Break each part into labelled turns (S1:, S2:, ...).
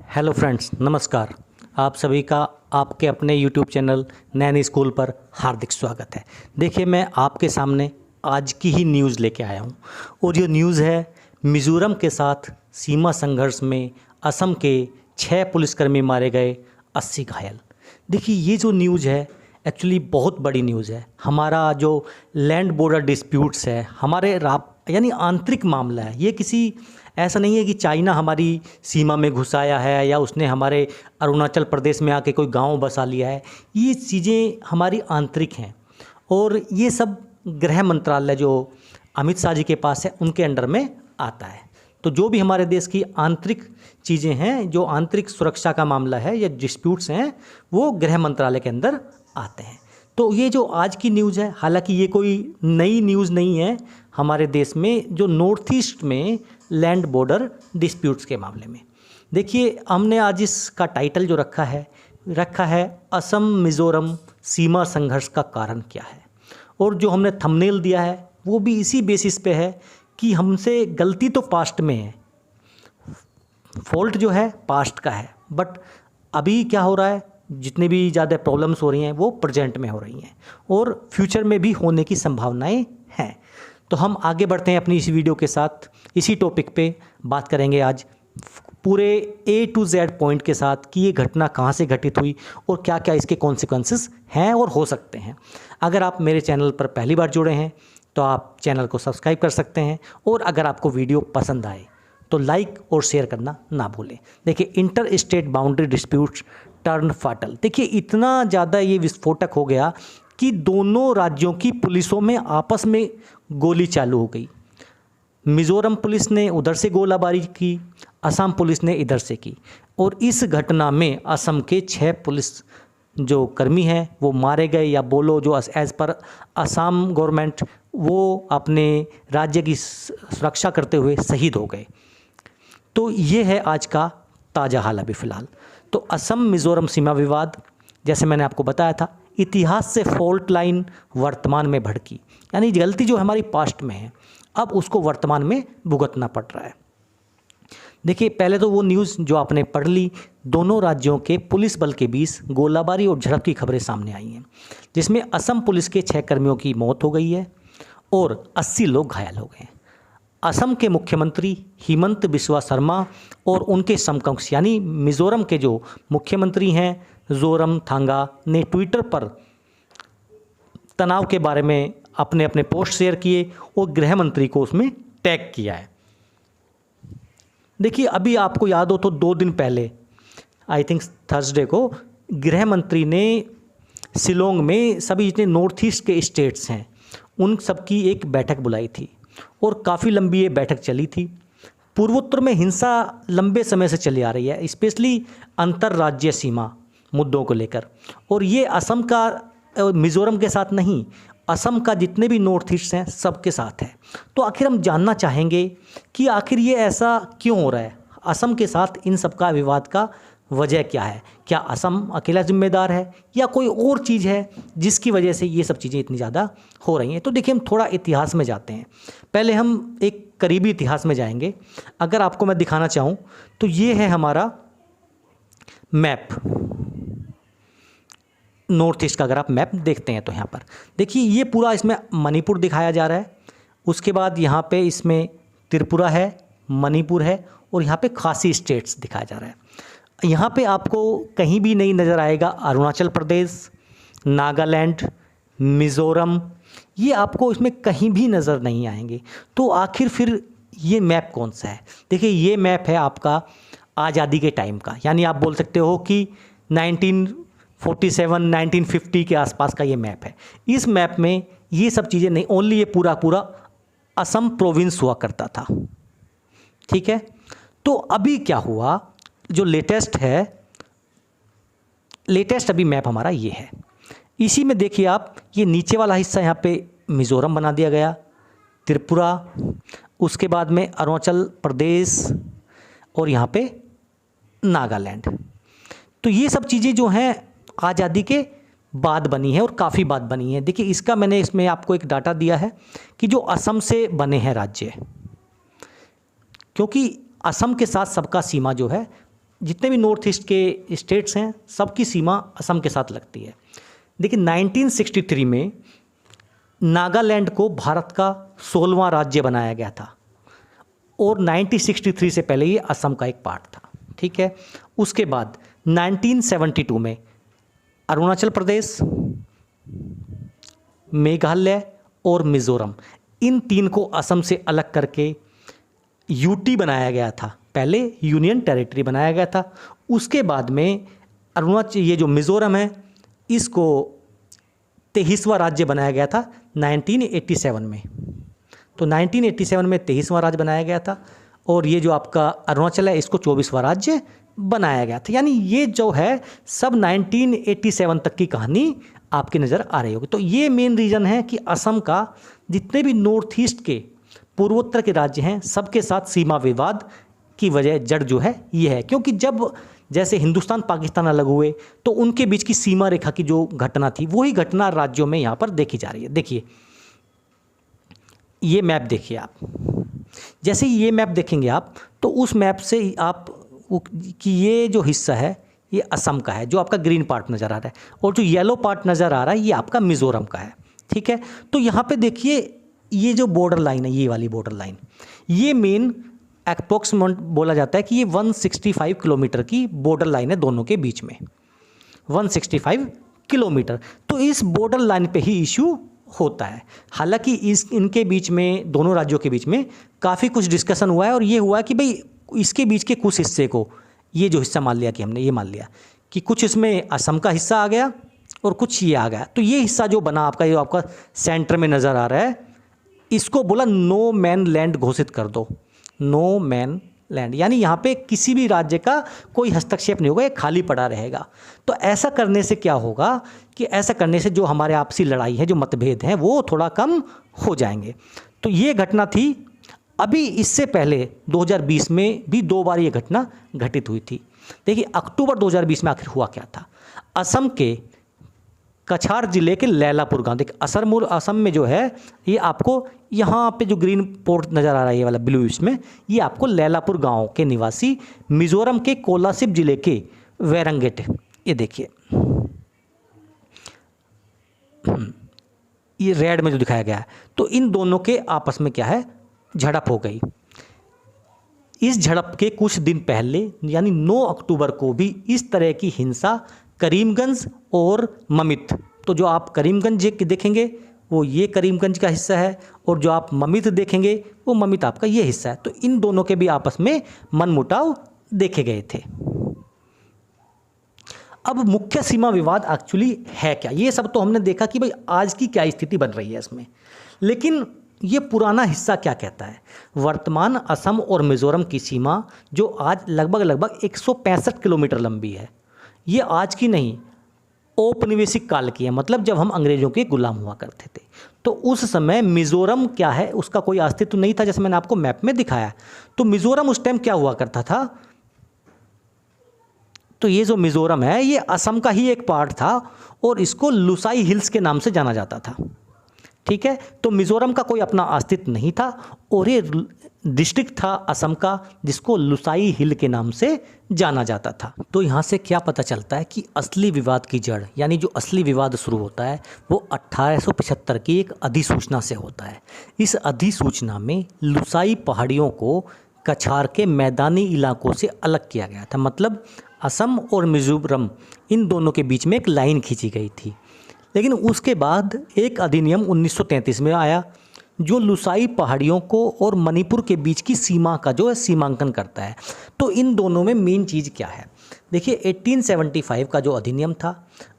S1: Hello friends, नमस्कार। आप सभी का आपके अपने यूट्यूब चैनल नैनी स्कूल पर हार्दिक स्वागत है। देखिए, मैं आपके सामने आज की ही न्यूज़ लेके आया हूँ और ये न्यूज़ है मिज़ोरम के साथ सीमा संघर्ष में असम के 6 पुलिसकर्मी मारे गए, 80 घायल। देखिए, ये जो न्यूज़ है एक्चुअली बहुत बड़ी न्यूज़ है। हमारा जो लैंड बॉर्डर डिस्प्यूट्स है, हमारे यानी आंतरिक मामला है। ये किसी ऐसा नहीं है कि चाइना हमारी सीमा में घुस आया है या उसने हमारे अरुणाचल प्रदेश में आके कोई गांव बसा लिया है। ये चीज़ें हमारी आंतरिक हैं और ये सब गृह मंत्रालय जो अमित शाह जी के पास है उनके अंडर में आता है। तो जो भी हमारे देश की आंतरिक चीज़ें हैं, जो आंतरिक सुरक्षा का मामला है या डिस्प्यूट्स हैं, वो गृह मंत्रालय के अंदर आते हैं। तो ये जो आज की न्यूज़ है, हालांकि ये कोई नई न्यूज़ नहीं है हमारे देश में, जो नॉर्थ ईस्ट में लैंड बॉर्डर डिस्प्यूट्स के मामले में। देखिए, हमने आज इसका टाइटल जो रखा है असम मिज़ोरम सीमा संघर्ष का कारण क्या है। और जो हमने थंबनेल दिया है वो भी इसी बेसिस पे है कि हमसे गलती तो पास्ट में है, फॉल्ट जो है पास्ट का है, बट अभी क्या हो रहा है, जितने भी ज़्यादा प्रॉब्लम्स हो रही हैं वो प्रेजेंट में हो रही हैं और फ्यूचर में भी होने की संभावनाएं हैं। तो हम आगे बढ़ते हैं अपनी इस वीडियो के साथ। इसी टॉपिक पे बात करेंगे आज पूरे A to Z पॉइंट के साथ कि ये घटना कहाँ से घटित हुई और क्या क्या इसके कॉन्सिक्वेंसेस हैं और हो सकते हैं। अगर आप मेरे चैनल पर पहली बार जुड़े हैं तो आप चैनल को सब्सक्राइब कर सकते हैं और अगर आपको वीडियो पसंद आए तो लाइक और शेयर करना ना भूलें। देखिए, inter state boundary disputes turn फाटल। देखिए, इतना ज़्यादा ये विस्फोटक हो गया कि दोनों राज्यों की पुलिसों में आपस में गोली चालू हो गई। मिज़ोरम पुलिस ने उधर से गोलाबारी की, असम पुलिस ने इधर से की और इस घटना में असम के 6 पुलिस जो कर्मी हैं वो मारे गए, या बोलो जो एज़ पर असम गवर्नमेंट वो अपने राज्य की सुरक्षा करते हुए शहीद हो गए। तो ये है आज का ताज़ा हाल अभी फ़िलहाल। तो असम मिज़ोरम सीमा विवाद, जैसे मैंने आपको बताया था, इतिहास से फॉल्ट लाइन वर्तमान में भड़की, यानी गलती जो हमारी पास्ट में है अब उसको वर्तमान में भुगतना पड़ रहा है। देखिए, पहले तो वो न्यूज़ जो आपने पढ़ ली, दोनों राज्यों के पुलिस बल के बीच गोलाबारी और झड़प की खबरें सामने आई हैं, जिसमें असम पुलिस के 6 कर्मियों की मौत हो गई है और 80 लोग घायल हो गए हैं। असम के मुख्यमंत्री हिमंत बिस्वा शर्मा और उनके समकक्ष यानी मिज़ोरम के जो मुख्यमंत्री हैं जोरमथांगा ने ट्विटर पर तनाव के बारे में अपने अपने पोस्ट शेयर किए और गृह मंत्री को उसमें टैग किया है। देखिए, अभी आपको याद हो तो 2 दिन पहले, आई थिंक थर्सडे को, गृह मंत्री ने शिलोंग में सभी जितने नॉर्थ ईस्ट के स्टेट्स हैं उन सब की एक बैठक बुलाई थी और काफ़ी लंबी ये बैठक चली थी। पूर्वोत्तर में हिंसा लंबे समय से चली आ रही है, स्पेशली अंतर्राज्यीय सीमा मुद्दों को लेकर, और ये असम का मिज़ोरम के साथ नहीं, असम का जितने भी नॉर्थ ईस्ट हैं सबके साथ है। तो आखिर हम जानना चाहेंगे कि आखिर ये ऐसा क्यों हो रहा है, असम के साथ इन सब का विवाद का वजह क्या है। क्या असम अकेला जिम्मेदार है या कोई और चीज़ है जिसकी वजह से ये सब चीज़ें इतनी ज़्यादा हो रही हैं। तो देखिए, हम थोड़ा इतिहास में जाते हैं। पहले हम एक करीबी इतिहास में जाएंगे। अगर आपको मैं दिखाना चाहूँ तो ये है हमारा मैप नॉर्थ ईस्ट का। अगर आप मैप देखते हैं तो यहाँ पर देखिए, ये पूरा इसमें मणिपुर दिखाया जा रहा है, उसके बाद यहाँ पे इसमें त्रिपुरा है, मणिपुर है और यहाँ पे खासी स्टेट्स दिखाया जा रहा है। यहाँ पे आपको कहीं भी नहीं नज़र आएगा अरुणाचल प्रदेश, नागालैंड, मिज़ोरम, ये आपको इसमें कहीं भी नज़र नहीं आएंगे। तो आखिर फिर ये मैप कौन सा है। देखिए, ये मैप है आपका आज़ादी के टाइम का, यानी आप बोल सकते हो कि 1947 1950 के आसपास का ये मैप है। इस मैप में ये सब चीज़ें नहीं, ओनली ये पूरा पूरा असम प्रोविंस हुआ करता था। ठीक है, तो अभी क्या हुआ, जो लेटेस्ट अभी मैप हमारा ये है। इसी में देखिए आप, ये नीचे वाला हिस्सा यहाँ पे मिज़ोरम बना दिया गया, त्रिपुरा, उसके बाद में अरुणाचल प्रदेश और यहाँ पे नागालैंड। तो ये सब चीज़ें जो हैं आज़ादी के बाद बनी है और काफ़ी बाद बनी है। देखिए, इसका मैंने इसमें आपको एक डाटा दिया है कि जो असम से बने हैं राज्य, क्योंकि असम के साथ सबका सीमा जो है जितने भी नॉर्थ ईस्ट के स्टेट्स हैं सबकी सीमा असम के साथ लगती है। देखिए 1963 में नागालैंड को भारत का 16वां राज्य बनाया गया था और 1963 से पहले ये असम का एक पार्ट था, ठीक है। उसके बाद 1972 में अरुणाचल प्रदेश, मेघालय और मिज़ोरम, इन 3 को असम से अलग करके यूटी बनाया गया था। पहले यूनियन टेरिटरी बनाया गया था। उसके बाद में अरुणाचल, ये जो मिज़ोरम है, इसको 23वां राज्य बनाया गया था 1987 में। तो 1987 में 23वां राज्य बनाया गया था और ये जो आपका अरुणाचल है इसको 24वां राज्य बनाया गया था। यानी ये जो है सब 1987 तक की कहानी आपकी नज़र आ रही होगी। तो ये मेन रीज़न है कि असम का जितने भी नॉर्थ ईस्ट के पूर्वोत्तर के राज्य हैं सबके साथ सीमा विवाद की वजह जड़ जो है ये है, क्योंकि जब जैसे हिंदुस्तान पाकिस्तान अलग हुए तो उनके बीच की सीमा रेखा की जो घटना थी वही घटना राज्यों में यहाँ पर देखी जा रही है। देखिए ये मैप देखिए आप, जैसे ये मैप देखेंगे आप तो उस मैप से आप कि ये जो हिस्सा है ये असम का है, जो आपका ग्रीन पार्ट नज़र आ रहा है, और जो येलो पार्ट नज़र आ रहा है ये आपका मिज़ोरम का है, ठीक है। तो यहाँ पे देखिए ये जो बॉर्डर लाइन है, ये वाली बॉर्डर लाइन, ये मेन अप्रॉक्सीमेट बोला जाता है कि ये 165 किलोमीटर की बॉर्डर लाइन है दोनों के बीच में, 165 किलोमीटर। तो इस बॉर्डर लाइन पे ही इशू होता है। हालांकि इनके बीच में, दोनों राज्यों के बीच में काफ़ी कुछ डिस्कशन हुआ है और ये हुआ कि भाई इसके बीच के कुछ हिस्से को, ये जो हिस्सा मान लिया कि हमने ये मान लिया कि कुछ इसमें असम का हिस्सा आ गया और कुछ ये आ गया। तो ये हिस्सा जो बना आपका, ये आपका सेंटर में नज़र आ रहा है, इसको बोला नो मैन लैंड घोषित कर दो, नो मैन लैंड। यानी यहाँ पे किसी भी राज्य का कोई हस्तक्षेप नहीं होगा, ये खाली पड़ा रहेगा। तो ऐसा करने से क्या होगा कि ऐसा करने से जो हमारे आपसी लड़ाई है, जो मतभेद हैं, वो थोड़ा कम हो जाएंगे। तो ये घटना थी। अभी इससे पहले 2020 में भी 2 बार ये घटना घटित हुई थी। देखिए अक्टूबर 2020 में आखिर हुआ क्या था। असम के कछार जिले के लैलापुर गांव, देखिए असम में जो है ये आपको यहाँ पे जो ग्रीन पोर्ट नज़र आ रहा है ये वाला ब्लू, इसमें ये आपको लैलापुर गांव के निवासी मिजोरम के कोलासिब जिले के वेरंगेट, ये देखिए ये रेड में जो दिखाया गया है, तो इन दोनों के आपस में क्या है, झड़प हो गई। इस झड़प के कुछ दिन पहले यानी 9 अक्टूबर को भी इस तरह की हिंसा करीमगंज और ममित, तो जो आप करीमगंज देखेंगे वो ये करीमगंज का हिस्सा है और जो आप ममित देखेंगे वो ममित आपका ये हिस्सा है। तो इन दोनों के भी आपस में मनमुटाव देखे गए थे। अब मुख्य सीमा विवाद एक्चुअली है क्या, ये सब तो हमने देखा कि भाई आज की क्या स्थिति बन रही है इसमें, लेकिन ये पुराना हिस्सा क्या कहता है। वर्तमान असम और मिज़ोरम की सीमा जो आज लगभग 165 किलोमीटर लंबी है, ये आज की नहीं, औपनिवेशिक काल की है। मतलब जब हम अंग्रेज़ों के गुलाम हुआ करते थे तो उस समय मिज़ोरम क्या है, उसका कोई अस्तित्व नहीं था, जैसे मैंने आपको मैप में दिखाया। तो मिज़ोरम उस टाइम क्या हुआ करता था, तो ये जो मिज़ोरम है ये असम का ही एक पार्ट था और इसको लुसाई हिल्स के नाम से जाना जाता था, ठीक है। तो मिज़ोरम का कोई अपना अस्तित्व नहीं था और ये डिस्ट्रिक्ट था असम का जिसको लुसाई हिल के नाम से जाना जाता था। तो यहाँ से क्या पता चलता है कि असली विवाद की जड़, यानी जो असली विवाद शुरू होता है वो 1875 की एक अधिसूचना से होता है। इस अधिसूचना में लुसाई पहाड़ियों को कछार के मैदानी इलाकों से अलग किया गया था। मतलब असम और मिज़ोरम इन दोनों के बीच में एक लाइन खींची गई थी। लेकिन उसके बाद एक अधिनियम 1933 में आया जो लुसाई पहाड़ियों को और मणिपुर के बीच की सीमा का जो है सीमांकन करता है। तो इन दोनों में मेन चीज़ क्या है, देखिए 1875 का जो अधिनियम था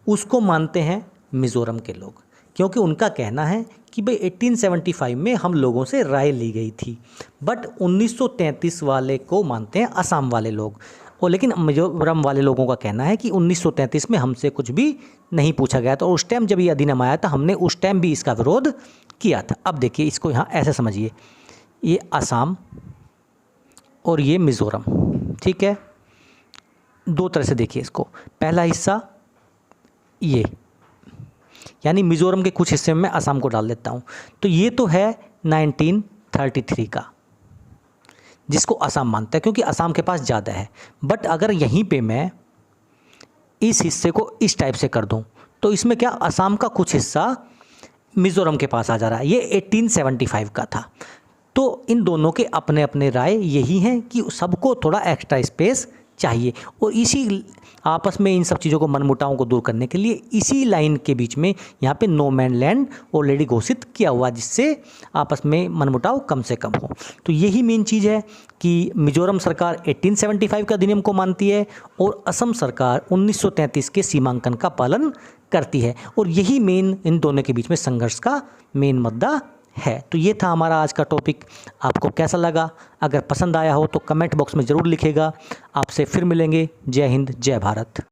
S1: उसको मानते हैं मिज़ोरम के लोग, क्योंकि उनका कहना है कि भाई 1875 में हम लोगों से राय ली गई थी। बट 1933 वाले को मानते हैं असम वाले लोग, और लेकिन मिज़ोरम वाले लोगों का कहना है कि 1933 में हमसे कुछ भी नहीं पूछा गया था और उस टाइम जब ये अधिनियम आया था हमने उस टाइम भी इसका विरोध किया था। अब देखिए इसको यहाँ ऐसे समझिए, ये असम और ये मिज़ोरम, ठीक है। 2 तरह से देखिए इसको। पहला हिस्सा ये, यानी मिज़ोरम के कुछ हिस्से में मैं असम को डाल देता हूँ। तो ये तो है 1933 का। जिसको असम मानता है, क्योंकि असम के पास ज़्यादा है। बट अगर यहीं पे मैं इस हिस्से को इस टाइप से कर दूं तो इसमें क्या, असम का कुछ हिस्सा मिज़ोरम के पास आ जा रहा है। ये 1875 का था। तो इन दोनों के अपने अपने राय यही हैं कि सबको थोड़ा एक्स्ट्रा स्पेस चाहिए, और इसी आपस में इन सब चीज़ों को, मनमुटावों को दूर करने के लिए इसी लाइन के बीच में यहाँ पे नो मैन लैंड ऑलरेडी घोषित किया हुआ, जिससे आपस में मनमुटाव कम से कम हो। तो यही मेन चीज़ है कि मिजोरम सरकार 1875 का अधिनियम को मानती है और असम सरकार 1933 के सीमांकन का पालन करती है, और यही मेन इन दोनों के बीच में संघर्ष का मेन मुद्दा है। तो ये था हमारा आज का टॉपिक। आपको कैसा लगा? अगर पसंद आया हो तो कमेंट बॉक्स में ज़रूर लिखिएगा। आपसे फिर मिलेंगे। जय हिंद, जय भारत।